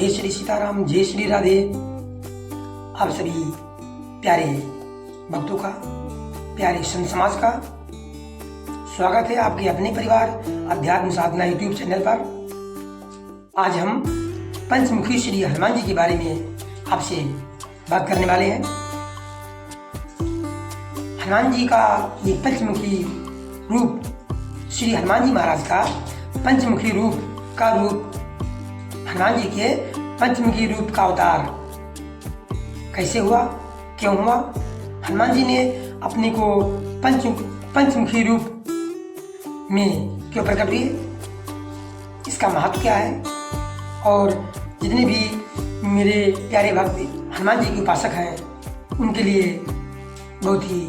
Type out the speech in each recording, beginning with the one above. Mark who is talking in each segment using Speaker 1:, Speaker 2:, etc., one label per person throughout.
Speaker 1: जय श्री सीताराम, जय श्री राधे। आप सभी प्यारे भक्तों का, प्यारे संत समाज का स्वागत है आपके अपने परिवार अध्यात्म साधना यूट्यूब चैनल पर। आज हम पंचमुखी श्री हनुमान जी के बारे में आपसे बात करने वाले हैं। हनुमान जी का ये पंचमुखी रूप, श्री हनुमान जी महाराज का पंचमुखी रूप का रूप, हनुमान जी के पंचमुखी रूप का अवतार कैसे हुआ, क्यों हुआ, हनुमान जी ने अपने को पंचमुखी रूप में क्यों प्रकट किए, इसका महत्व क्या है। और जितने भी मेरे प्यारे भक्त हनुमान जी के उपासक हैं उनके लिए बहुत ही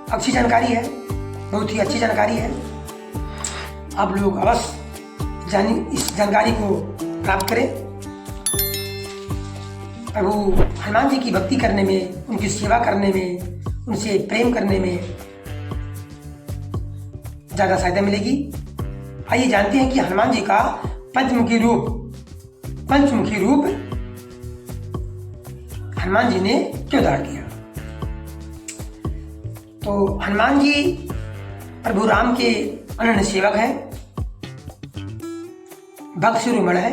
Speaker 1: अच्छी जानकारी है, बहुत ही अच्छी जानकारी है। आप लोग अवश्य इस जानकारी को प्राप्त करें। प्रभु हनुमान जी की भक्ति करने में, उनकी सेवा करने में, उनसे प्रेम करने में ज़्यादा सहायता मिलेगी। आइए जानते हैं कि हनुमान जी का पंचमुखी रूप हनुमान जी ने क्यों धारण किया। तो हनुमान जी प्रभु राम के अनन्य सेवक हैं, भक्त शिरोमणि है।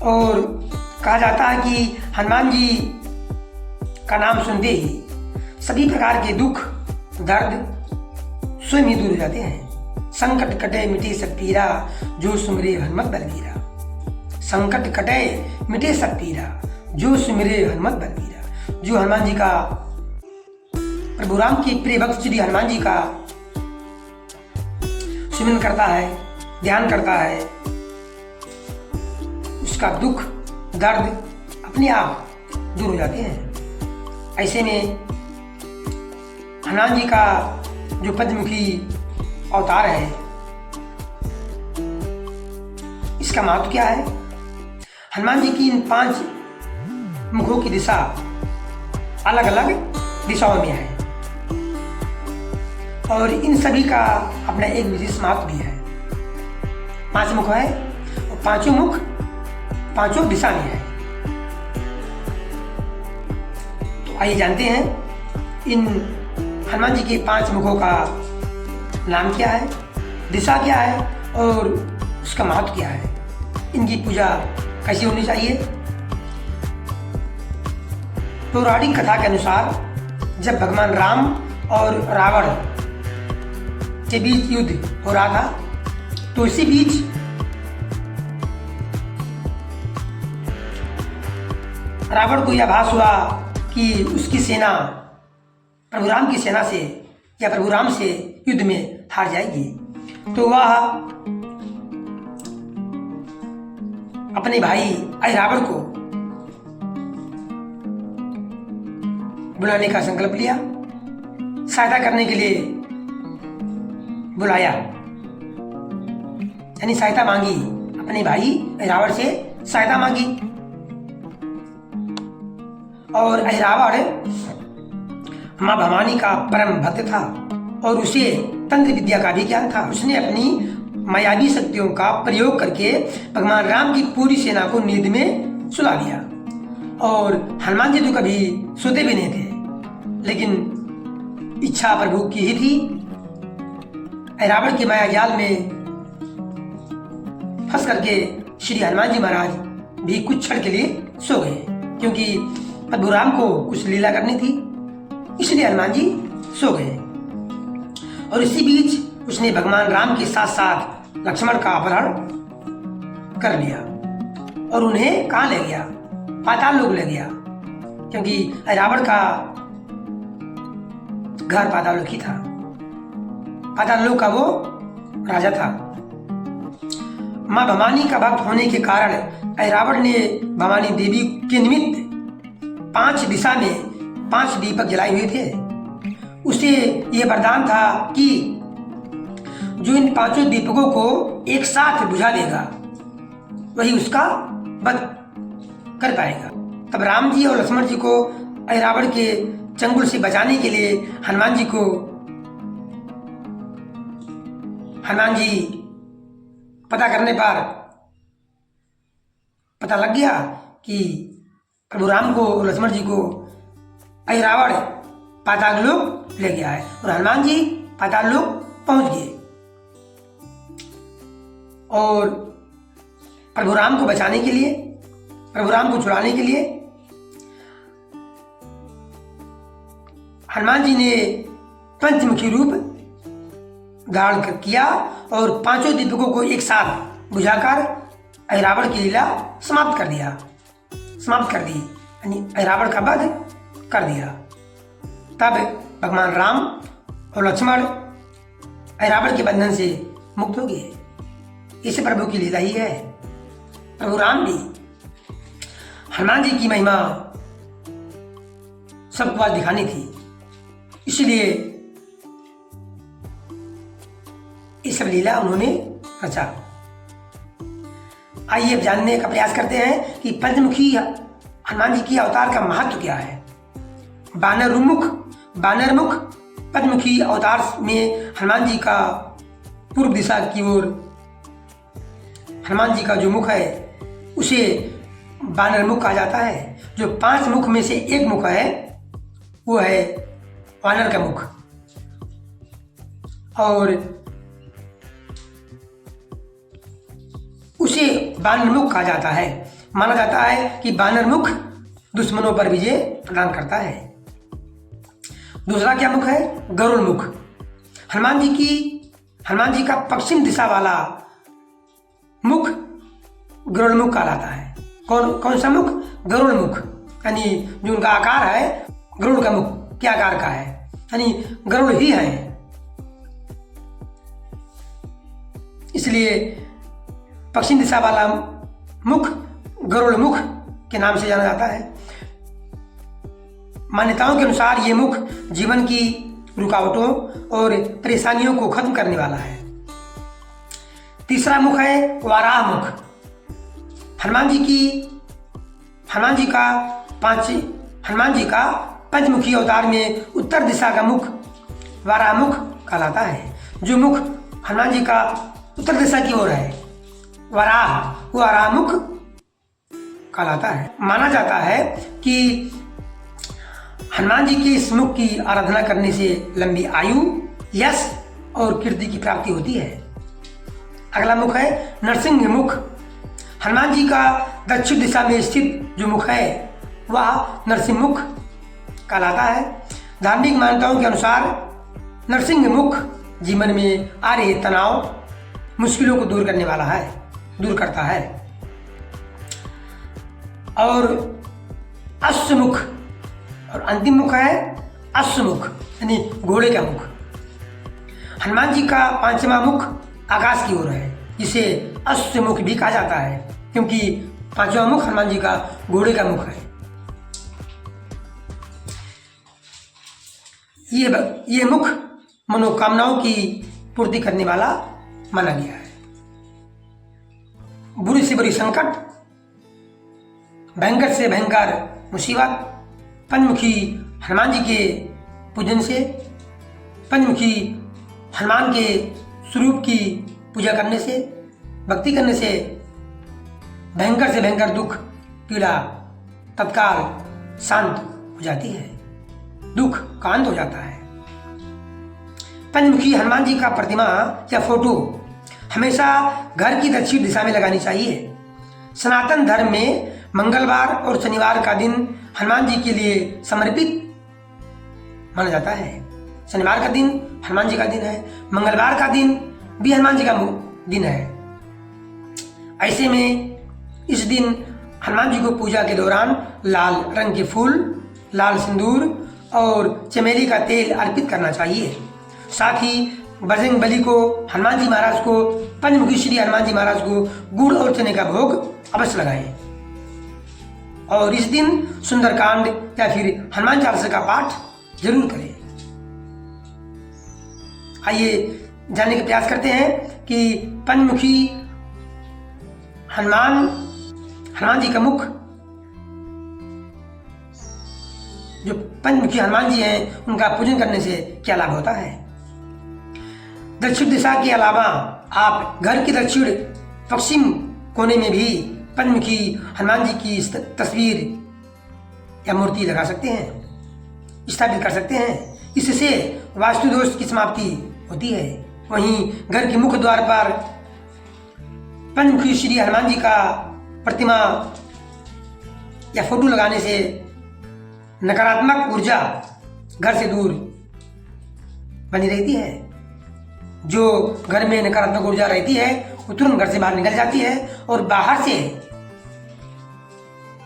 Speaker 1: और कहा जाता है कि हनुमान जी का नाम सुनते ही सभी प्रकार के दुख दर्द स्वयं ही दूर हो जाते हैं। संकट कटे मिटे सब पीरा, जो सुमिरे हनुमत बलबीरा। संकट कटे मिटे सब पीरा, जो सुमिरे हनुमत बलबीरा। जो हनुमान जी का, प्रभु राम के प्रिय भक्त श्री हनुमान जी का सुमिरन करता है, ध्यान करता है, उसका दुख दर्द अपने आप दूर हो जाते हैं। ऐसे में हनुमान जी का जो पंचमुखी अवतार है, इसका महत्व क्या है। हनुमान जी की इन 5 मुखों की दिशा अलग अलग दिशाओं में है और इन सभी का अपना एक विशेष महत्व भी है। 5 मुख है और 5 मुख 5 दिशा में है। तो आइए जानते हैं इन हनुमान जी के 5 मुखों का नाम क्या है, दिशा क्या है और उसका महत्व क्या है, इनकी पूजा कैसे होनी चाहिए। पौराणिक कथा के अनुसार जब भगवान राम और रावण के बीच युद्ध हो रहा था, तो इसी बीच रावण को यह आभास हुआ कि उसकी सेना प्रभु राम की सेना से या प्रभु राम से युद्ध में हार जाएगी। तो वह अपने भाई रावण को बुलाने का संकल्प लिया, सहायता करने के लिए बुलाया, यानी सहायता मांगी, अपने भाई रावण से सहायता मांगी। और रावण मां भवानी का परम भक्त था और उसे तंत्र विद्या का भी ज्ञान था। उसने अपनी मायावी शक्तियों का प्रयोग करके भगवान राम की पूरी सेना को नींद में सुला दिया। और हनुमान जी तो कभी सोते भी नहीं थे, लेकिन इच्छा प्रभु की ही थी। रावण के माया जाल में फंस करके श्री हनुमान जी महाराज भी कुछ क्षण के लिए सो गए, क्योंकि प्रभु राम को कुछ लीला करनी थी, इसलिए हनुमान जी सो गए। और इसी बीच उसने भगवान राम के साथ साथ लक्ष्मण का अपहरण कर लिया और उन्हें कहाँ ले गया, पाताल लोक ले गया, क्योंकि रावण का घर पाताल लोक ही था। पाताल लोक का वो राजा था। मां भवानी का भक्त होने के कारण रावण ने भवानी देवी के निमित्त 5 दिशा में 5 दीपक जलाए हुए थे। उसे यह वरदान था कि जो इन 5 दीपकों को एक साथ बुझा देगा वही उसका वध कर पाएगा। तब राम जी और लक्ष्मण जी को रावण के चंगुल से बचाने के लिए हनुमान जी पता करने पर पता लग गया कि प्रभु राम को और लक्ष्मण जी को अहिरावण पाताल लोक ले गया है और हनुमान जी पाताल लोक पहुंच गए और प्रभु राम को बचाने के लिए, प्रभु राम को छुड़ाने के लिए हनुमान जी ने पंचमुखी रूप धारण किया और पांचों दीपकों को एक साथ बुझाकर अहिरावण की लीला समाप्त कर दी, यानी अहिरावण का वध कर दिया। तब भगवान राम और लक्ष्मण अहिरावण के बंधन से मुक्त हो गए। इस प्रभु की लीला ही है। प्रभु राम भी हनुमान जी की महिमा सबको आज दिखानी थी, इसलिए ये सब लीला उन्होंने रचा। आइए अब जानने का प्रयास करते हैं कि पंचमुखी हनुमान जी की अवतार का महत्व क्या है। बानरमुख पंचमुखी अवतार में हनुमान जी का पूर्व दिशा की ओर हनुमान जी का जो मुख है उसे बानरमुख कहा जाता है। जो 5 मुख में से एक मुख है वो है वानर का मुख और उसे बानरमुख कहा जाता है। माना जाता है कि बानरमुख दुश्मनों पर विजय प्रदान करता है। दूसरा क्या मुख है? गरुड़ मुख। हनुमान जी का पश्चिम दिशा वाला मुख गरुड़ मुख कहलाता है। कौन सा मुख? गरुड़ मुख, यानी जो उनका आकार है गरुड़ का मुख क्या आकार का है, यानी गरुड़ ही है, इसलिए पश्चिम दिशा वाला मुख गरुड़ मुख के नाम से जाना जाता है। मान्यताओं के अनुसार ये मुख जीवन की रुकावटों और परेशानियों को खत्म करने वाला है। तीसरा मुख है वाराह मुख। हनुमान जी का पंचमुखी अवतार में उत्तर दिशा का मुख वाराह मुख कहलाता है। जो मुख हनुमान जी का उत्तर दिशा की ओर है वाराह मुख कहलाता है। माना जाता है कि हनुमान जी के इस मुख की आराधना करने से लंबी आयु, यश और कीर्ति की प्राप्ति होती है। अगला मुख है नरसिंह मुख। हनुमान जी का दक्षिण दिशा में स्थित जो मुख है वह नरसिंह मुख कहलाता है। धार्मिक मान्यताओं के अनुसार नरसिंह मुख जीवन में आ रहे तनाव, मुश्किलों को दूर करता है। और अश्वमुख और अंतिम मुख है अश्वमुख, यानी घोड़े का मुख। हनुमान जी का 5वां मुख आकाश की ओर है, जिसे अश्वमुख भी कहा जाता है, क्योंकि 5वां मुख हनुमान जी का घोड़े का मुख है। ये मुख मनोकामनाओं की पूर्ति करने वाला माना गया है। बुरी से बुरी संकट, भयंकर से भयंकर मुसीबत पंचमुखी हनुमान जी के पूजन से, पंचमुखी हनुमान के स्वरूप की पूजा करने से, भक्ति करने से भयंकर से भयंकर दुख, पीड़ा तत्काल शांत हो जाती है, दुख का अंत हो जाता है। पंचमुखी हनुमान जी का प्रतिमा या फोटो हमेशा घर की दक्षिण दिशा में लगानी चाहिए। सनातन धर्म में मंगलवार और शनिवार का दिन हनुमान जी के लिए समर्पित माना जाता है। शनिवार का दिन हनुमान जी का दिन है, मंगलवार का दिन भी हनुमान जी का दिन है। ऐसे में इस दिन हनुमान जी को पूजा के दौरान लाल रंग के फूल, लाल सिंदूर और चमेली का तेल अर्पित करना चाहिए। साथ ही बजरंग बली को, हनुमान जी महाराज को, पंचमुखी श्री हनुमान जी महाराज को गुड़ और चने का भोग अवश्य लगाएं। और इस दिन सुंदरकांड या फिर हनुमान चालीसा का पाठ जरूर करें। आइए जानने का प्रयास करते हैं कि पंचमुखी हनुमान जी का मुख, जो पंचमुखी हनुमान जी हैं उनका पूजन करने से क्या लाभ होता है। दक्षिण दिशा के अलावा आप घर के दक्षिण पश्चिम कोने में भी पंचमुखी हनुमान जी की तस्वीर या मूर्ति लगा सकते हैं, स्थापित कर सकते हैं। इससे वास्तु दोष की समाप्ति होती है। वहीं घर के मुख्य द्वार पर पंचमुखी श्री हनुमान जी का प्रतिमा या फोटो लगाने से नकारात्मक ऊर्जा घर से दूर बनी रहती है। जो घर में नकारात्मक ऊर्जा रहती है वो तुरंत घर से बाहर निकल जाती है और बाहर से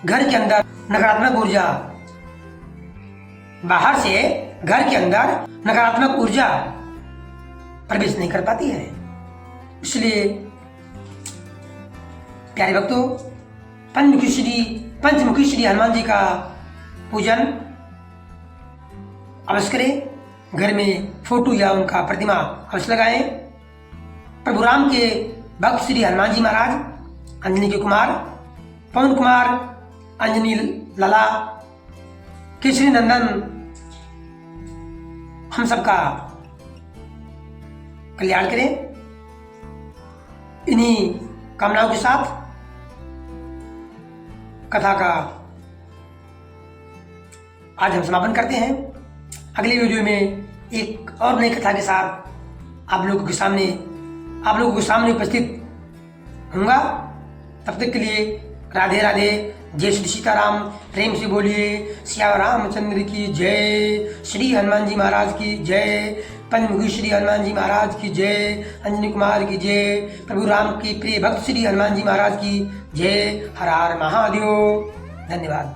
Speaker 1: घर के अंदर नकारात्मक ऊर्जा बाहर से घर के अंदर नकारात्मक ऊर्जा प्रवेश नहीं कर पाती है। इसलिए प्यारे भक्तों, पंचमुखी श्री हनुमान जी का पूजन अवश्य करें। घर में फोटो या उनका प्रतिमा अवश्य लगाएं। प्रभु राम के भक्त श्री हनुमान जी महाराज, अंजनी के कुमार, पवन कुमार, अंजनी लला, केसरी नंदन हम सबका कल्याण करें। इन्हीं कामनाओं के साथ कथा का आज हम समापन करते हैं। अगले वीडियो में एक और नई कथा के साथ आप लोगों के सामने उपस्थित होऊंगा। तब तक के लिए राधे राधे। जय श्री सीताराम। प्रेम से बोलिए सिया रामचंद्र की जय। श्री हनुमान जी महाराज की जय। पंचमुखी श्री हनुमान जी महाराज की जय। अंजनी कुमार की जय। प्रभु राम के प्रिय भक्त श्री हनुमान जी महाराज की जय। हर हर महादेव। धन्यवाद।